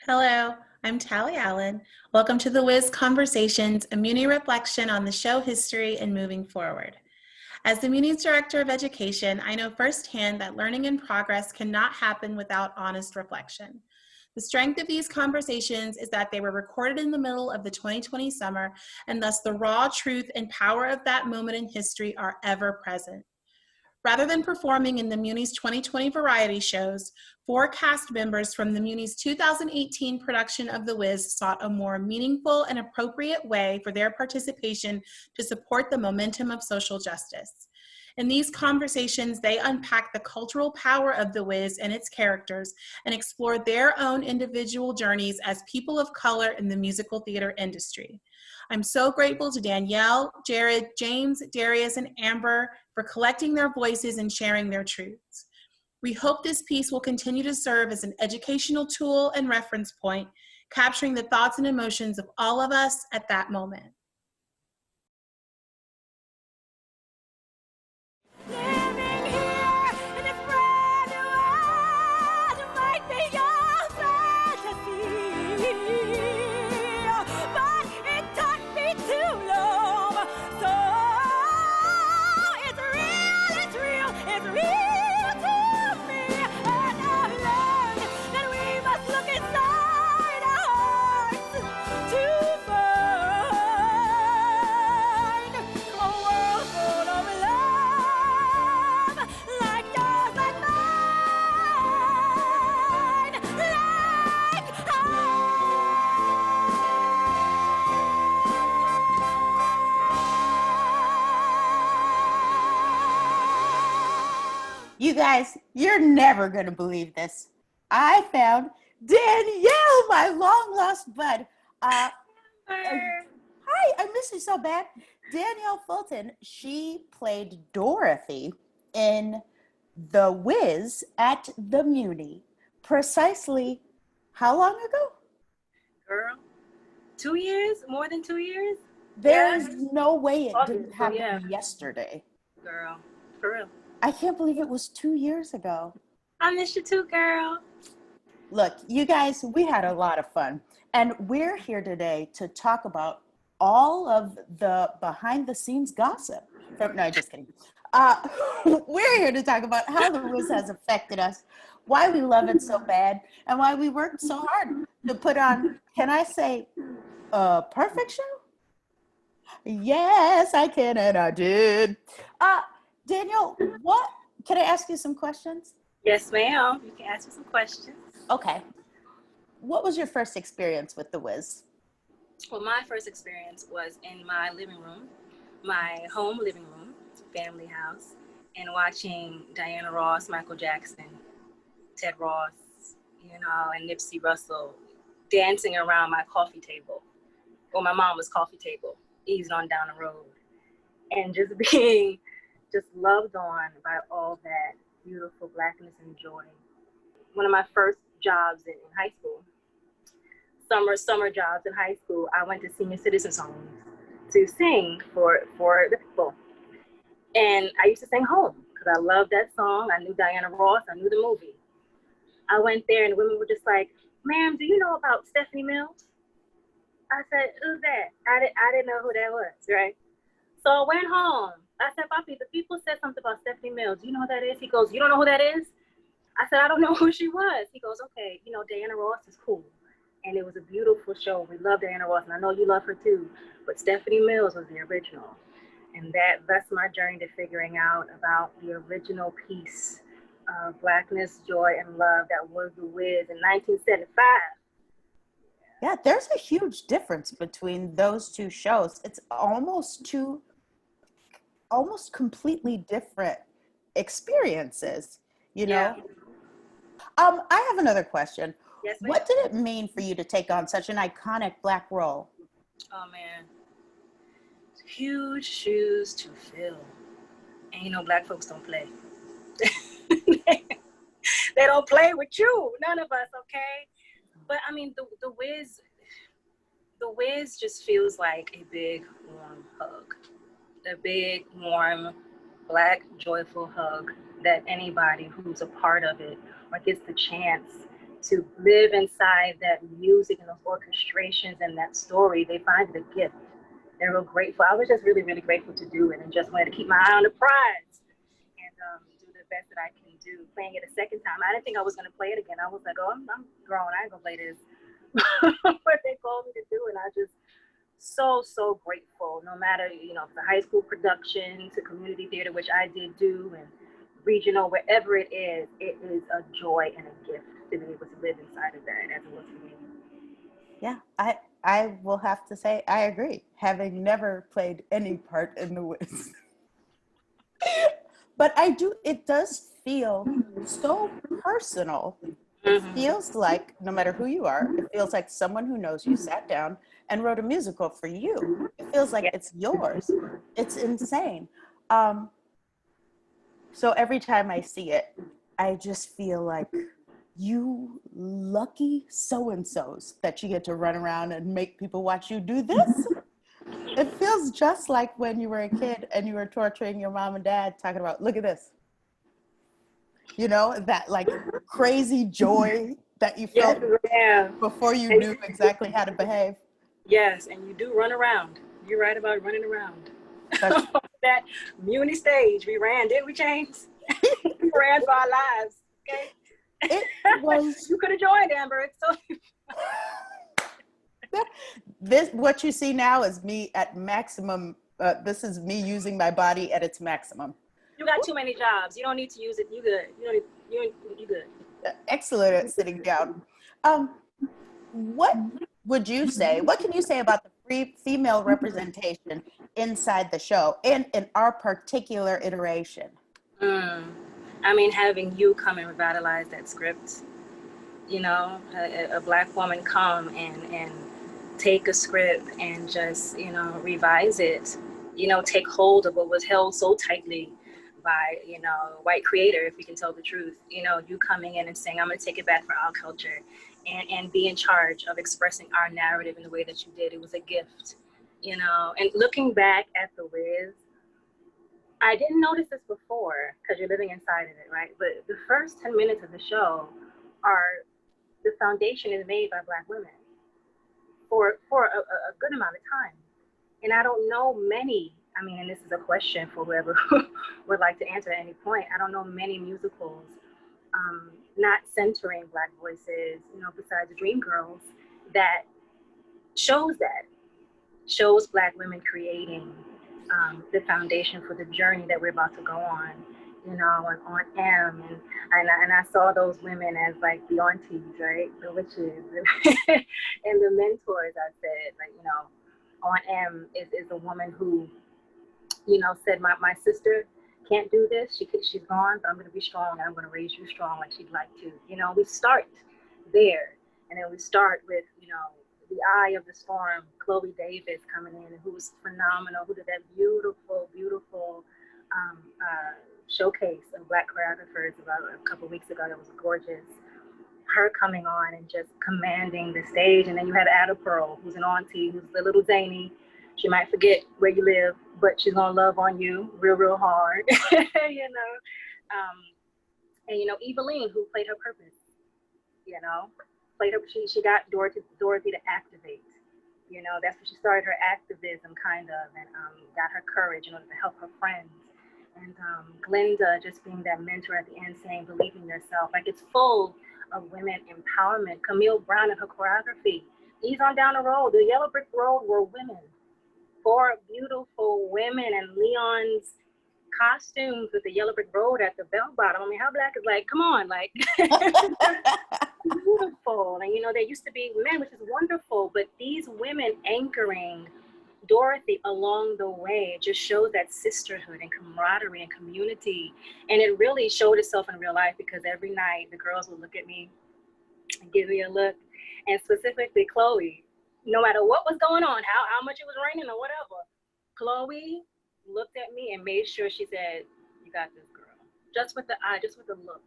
Hello, I'm Tali Allen. Welcome to the Wiz Conversations, a Muny reflection on the show history and moving forward. As the Muny's Director of Education, I know firsthand that learning and progress cannot happen without honest reflection. The strength of these conversations is that they were recorded in the middle of the 2020 summer, and thus the raw truth and power of that moment in history are ever present. Rather than performing in the Muny's 2020 variety shows, 4 cast members from the Muny's 2018 production of The Wiz sought a more meaningful and appropriate way for their participation to support the momentum of social justice. In these conversations, they unpack the cultural power of The Wiz and its characters and explore their own individual journeys as people of color in the musical theater industry. I'm so grateful to Danyel, Jared, James, Darius, and Amber for collecting their voices and sharing their truths. We hope this piece will continue to serve as an educational tool and reference point, capturing the thoughts and emotions of all of us at that moment. You guys, you're never going to believe this. I found Danyel, my long lost bud. Hi, I miss you so bad. Danyel Fulton, she played Dorothy in The Wiz at the Muny. Precisely how long ago? Girl, 2 years? More than 2 years? There is no way it didn't happen yesterday. Girl, for real. I can't believe it was 2 years ago. I miss you too, girl. Look, you guys, we had a lot of fun. And we're here today to talk about all of the behind the scenes gossip. No, just kidding. We're here to talk about how the Wiz has affected us, why we love it so bad, and why we worked so hard to put on, can I say, a perfect show? Yes, I can, and I did. Danyel, can I ask you some questions? Yes, ma'am. You can ask me some questions. Okay. What was your first experience with The Wiz? Well, my first experience was in my living room, my home living room, family house, and watching Diana Ross, Michael Jackson, Ted Ross, and Nipsey Russell dancing around my coffee table, or my mama's coffee table, easing on down the road, and just being loved on by all that beautiful Blackness and joy. One of my first jobs in high school, summer jobs in high school, I went to senior citizens homes to sing for the people. And I used to sing Home because I loved that song. I knew Diana Ross, I knew the movie. I went there and the women were just like, "Ma'am, do you know about Stephanie Mills?" I said, "Who's that?" I didn't know who that was, right? So I went home. I said, "Papi, the people said something about Stephanie Mills. Do you know who that is?" He goes, "You don't know who that is?" I said, "I don't know who she was." He goes, "Okay, Diana Ross is cool." And it was a beautiful show. We love Diana Ross, and I know you love her too. But Stephanie Mills was the original. And that's my journey to figuring out about the original piece of Blackness, joy, and love that was The Wiz in 1975. Yeah, there's a huge difference between those two shows. It's almost completely different experiences, Yeah. I have another question. Yes, ma'am. What did it mean for you to take on such an iconic Black role? Oh, man. Huge shoes to fill. And Black folks don't play. They don't play with you. None of us, okay? But I mean, the Wiz just feels like a big, warm hug. A big, warm, Black, joyful hug that anybody who's a part of it or gets the chance to live inside that music and those orchestrations and that story, they find it a gift. They're real grateful. I was just really, really grateful to do it and just wanted to keep my eye on the prize and do the best that I can do. Playing it a second time, I didn't think I was going to play it again. I was like, oh, I'm grown. I ain't going to play this. But they told me to do it, and I just so grateful. No matter, the high school production to community theater, which I did do, and regional, wherever it is a joy and a gift to be able to live inside of that as it was for me. Yeah, I will have to say I agree, having never played any part in the Wiz. But it does feel so personal. It feels like, no matter who you are, it feels like someone who knows you sat down and wrote a musical for you. It feels like it's yours. It's insane. So every time I see it, I just feel like, you lucky so-and-sos that you get to run around and make people watch you do this. It feels just like when you were a kid and you were torturing your mom and dad, talking about, look at this. That like crazy joy that you felt before you knew exactly how to behave. Yes, and you do run around. You're right about running around. That Muny stage, we ran, didn't we, James? We ran for our lives, okay? It was. You could have joined, Amber. It's so. This, what you see now, is me at maximum. This is me using my body at its maximum. You got too many jobs. You don't need to use it. You good. You good. Excellent at sitting down. What would you say? What can you say about the free female representation inside the show and in our particular iteration? I mean, having you come and revitalize that script, a Black woman come and take a script and just, revise it, take hold of what was held so tightly by, white creator, if we can tell the truth, you coming in and saying, I'm going to take it back for our culture and be in charge of expressing our narrative in the way that you did. It was a gift, and looking back at The Wiz, I didn't notice this before because you're living inside of it, right? But the first 10 minutes of the show the foundation is made by Black women for a good amount of time. And I don't know many, and this is a question for whoever would like to answer at any point, I don't know many musicals not centering Black voices, besides Dreamgirls, that shows Black women creating the foundation for the journey that we're about to go on, and on M, and I saw those women as like the aunties, right, the witches, and the mentors. I said, like, on M is a woman who, said my sister can't do this. She's gone, but I'm going to be strong and I'm going to raise you strong like she'd like to. We start there, and then we start with the eye of the storm, Chloe Davis coming in, who was phenomenal, who did that beautiful showcase of Black choreographers about a couple of weeks ago. That was gorgeous. Her coming on and just commanding the stage. And then you had Ada Pearl, who's an auntie, who's a little zany. She might forget where you live, but she's gonna love on you real hard, And Eveline, who played her purpose, played her. She got Dorothy to activate. That's when she started her activism, kind of, and got her courage in order to help her friends. And Glinda just being that mentor at the end, saying, believe in yourself. Like, it's full of women empowerment. Camille Brown and her choreography. Ease on down the road. The Yellow Brick Road were women. 4 beautiful women, and Leon's costumes with the Yellow Brick Road at the bell bottom. How Black is like, come on, like, beautiful. And, there used to be men, which is wonderful, but these women anchoring Dorothy along the way just showed that sisterhood and camaraderie and community. And it really showed itself in real life, because every night the girls would look at me and give me a look. And specifically Chloe, no matter what was going on, how much it was raining or whatever, Chloe looked at me and made sure she said, you got this, girl. Just with the eye, just with the look.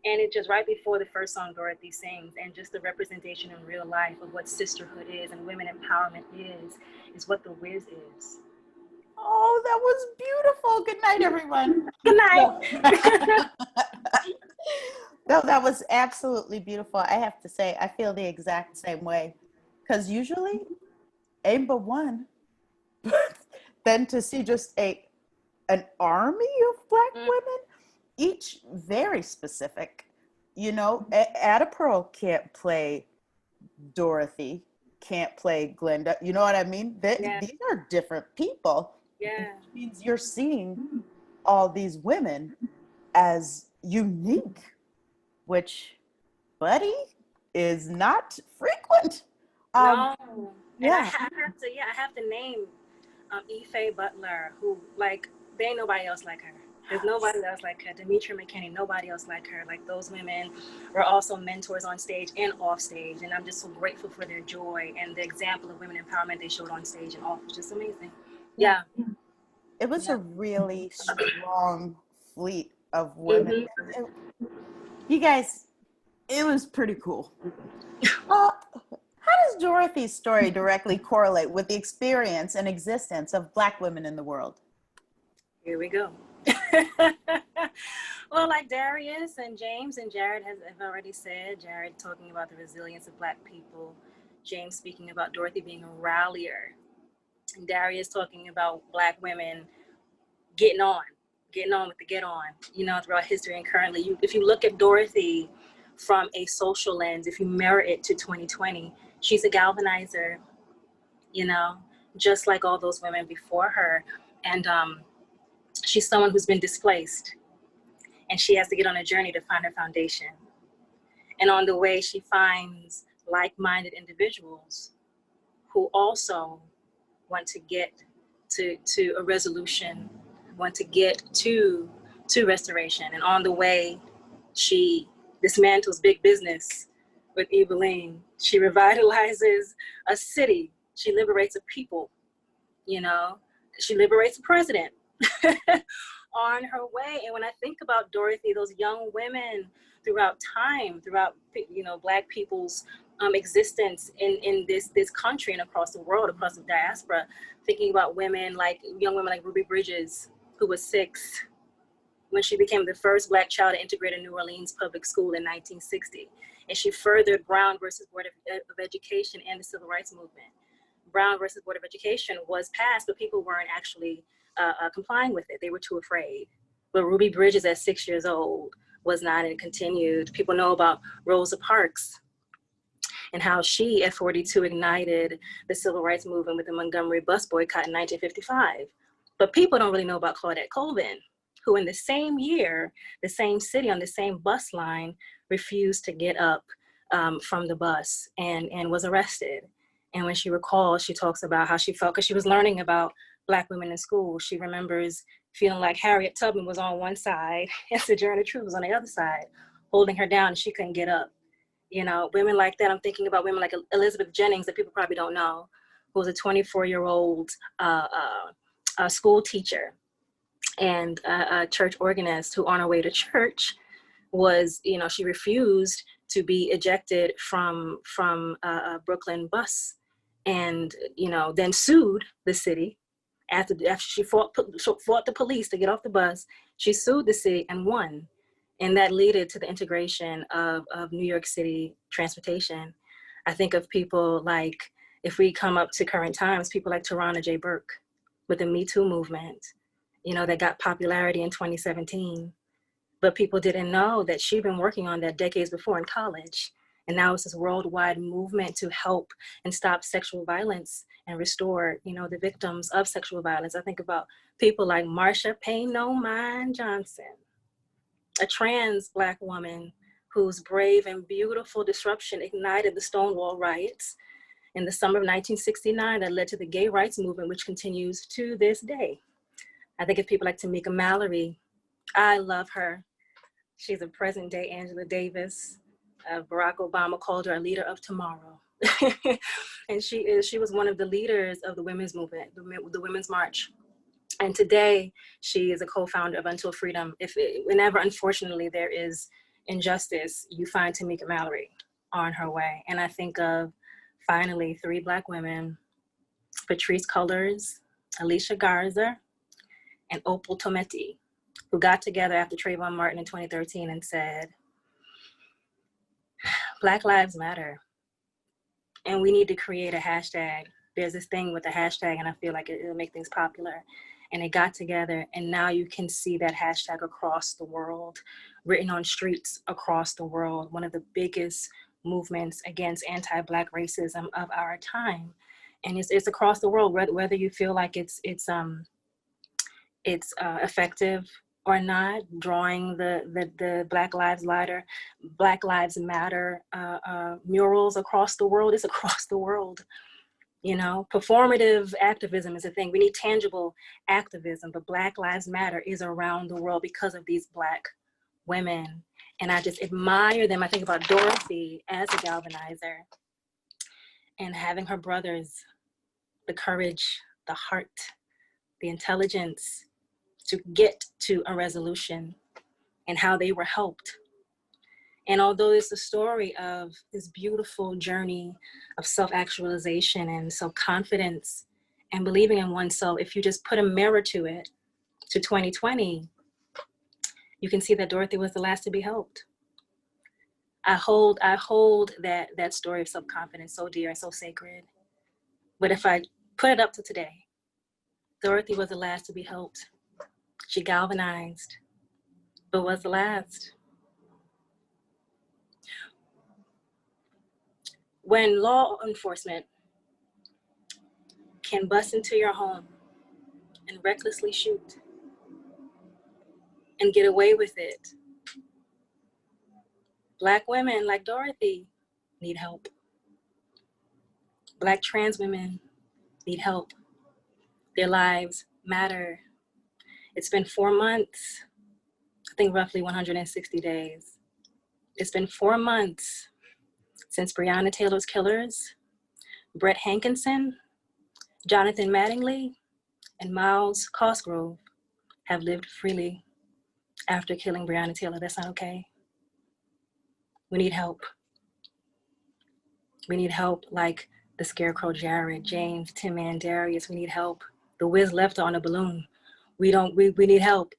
And it just right before the first song Dorothy sings, and just the representation in real life of what sisterhood is and women empowerment is what The Wiz is. Oh, that was beautiful. Good night, everyone. Good night. No, that was absolutely beautiful. I have to say, I feel the exact same way. Because usually, aim but one, but then to see just an army of Black women, each very specific. You know, Ada Pearl can't play Dorothy, can't play Glenda. You know what I mean? These are different people. Yeah. Which means you're seeing all these women as unique, which, buddy, is not frequent. No. And Yeah. I have to name Ife Butler, who, like, there ain't nobody else like her. There's nobody else like her. Demetra McKinney, nobody else like her. Like, those women were also mentors on stage and off stage. And I'm just so grateful for their joy and the example of women empowerment they showed on stage and off. It's just amazing. Yeah. It was a really strong fleet of women. You guys, it was pretty cool. How does Dorothy's story directly correlate with the experience and existence of Black women in the world? Here we go. Well, like Darius and James and Jared have already said, Jared talking about the resilience of Black people, James speaking about Dorothy being a rallier, and Darius talking about Black women getting on with the get on, you know, throughout history and currently. If you look at Dorothy from a social lens, if you mirror it to 2020, she's a galvanizer, you know, just like all those women before her. And she's someone who's been displaced, and she has to get on a journey to find her foundation. And on the way, she finds like-minded individuals who also want to get to a resolution, want to get to restoration. And on the way, she dismantles big business with Eveline. She revitalizes a city. She liberates a people, you know. She liberates a president on her way. And when I think about Dorothy, those young women throughout time, throughout, you know, Black people's existence in this country and across the world, across the diaspora, thinking about women like young women like Ruby Bridges, who was 6 when she became the first Black child to integrate a New Orleans public school in 1960. And she furthered Brown versus Board of Education and the Civil Rights Movement. Brown versus Board of Education was passed, but people weren't actually complying with it. They were too afraid. But Ruby Bridges at 6 years old was not, and continued. People know about Rosa Parks and how she at 42 ignited the Civil Rights Movement with the Montgomery bus boycott in 1955. But people don't really know about Claudette Colvin, who in the same year, the same city, on the same bus line, refused to get up from the bus and was arrested. And when she recalls, she talks about how she felt, because she was learning about Black women in school. She remembers feeling like Harriet Tubman was on one side and Sojourner Truth was on the other side, holding her down, and she couldn't get up. You know, women like that. I'm thinking about women like Elizabeth Jennings, that people probably don't know, who was a 24-year-old school teacher and a church organist, who on her way to church was, you know, she refused to be ejected from a Brooklyn bus, and, you know, then sued the city after she fought the police to get off the bus. She sued the city and won. And that led to the integration of New York City transportation. I think of people like, if we come up to current times, people like Tarana J. Burke with the Me Too movement, you know, that got popularity in 2017. But people didn't know that she'd been working on that decades before in college. And now it's this worldwide movement to help and stop sexual violence and restore, you know, the victims of sexual violence. I think about people like Marsha Pay No Mind Johnson, a trans Black woman whose brave and beautiful disruption ignited the Stonewall riots in the summer of 1969 that led to the gay rights movement, which continues to this day. I think of people like Tamika Mallory. I love her. She's a present day Angela Davis. Barack Obama called her a leader of tomorrow. And she was one of the leaders of the women's movement, the Women's March. And today, she is a co-founder of Until Freedom. Whenever, unfortunately, there is injustice, you find Tamika Mallory on her way. And I think of, finally, 3 Black women, Patrisse Cullors, Alicia Garza, and Opal Tometi, who got together after Trayvon Martin in 2013 and said, Black Lives Matter. And we need to create a hashtag. There's this thing with the hashtag, and I feel like it'll make things popular. And they got together, and now you can see that hashtag across the world, written on streets across the world, one of the biggest movements against anti-Black racism of our time. And it's across the world, whether you feel like it's effective or not, drawing the Black Lives Matter murals across the world. It's across the world. You know, performative activism is a thing. We need tangible activism, but Black Lives Matter is around the world because of these Black women. And I just admire them. I think about Dorothy as a galvanizer, and having her brothers, the courage, the heart, the intelligence to get to a resolution, and how they were helped. And although it's a story of this beautiful journey of self-actualization and self-confidence and believing in oneself, if you just put a mirror to it, to 2020, you can see that Dorothy was the last to be helped. I hold that story of self-confidence so dear and so sacred. But if I put it up to today, Dorothy was the last to be helped. She galvanized, but was the last. When law enforcement can bust into your home and recklessly shoot and get away with it, Black women like Dorothy need help. Black trans women need help. Their lives matter. It's been 4 months, I think roughly 160 days. It's been 4 months since Breonna Taylor's killers, Brett Hankinson, Jonathan Mattingly, and Miles Cosgrove have lived freely after killing Breonna Taylor. That's not okay. We need help. We need help like the Scarecrow Jared, James, Tim and Darius. We need help. The Wiz left on a balloon. We need help.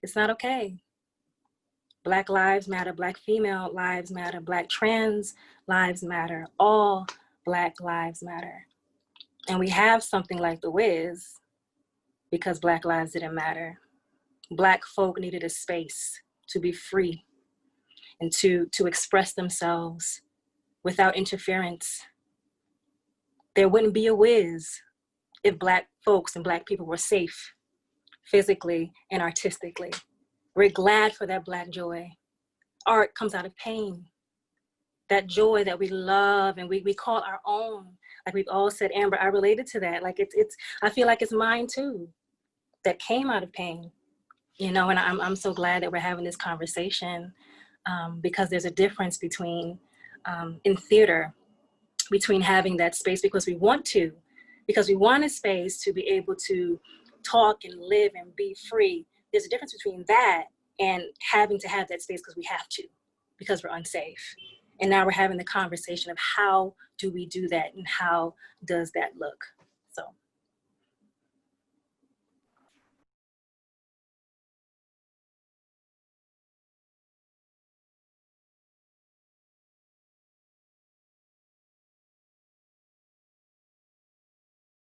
It's not okay. Black lives matter, Black female lives matter, Black trans lives matter, all Black lives matter. And we have something like the Wiz because Black lives didn't matter. Black folk needed a space to be free and to express themselves without interference. There wouldn't be a Wiz if Black folks and Black people were safe physically and artistically. We're glad for that Black joy. Art comes out of pain. That joy that we love and we call our own. Like we've all said, Amber, I related to that. Like I feel like it's mine too. That came out of pain, you know, and I'm so glad that we're having this conversation because there's a difference between, in theater, between having that space because we want a space to be able to talk and live and be free. There's a difference between that and having to have that space because we have to, because we're unsafe. And now we're having the conversation of how do we do that and how does that look? So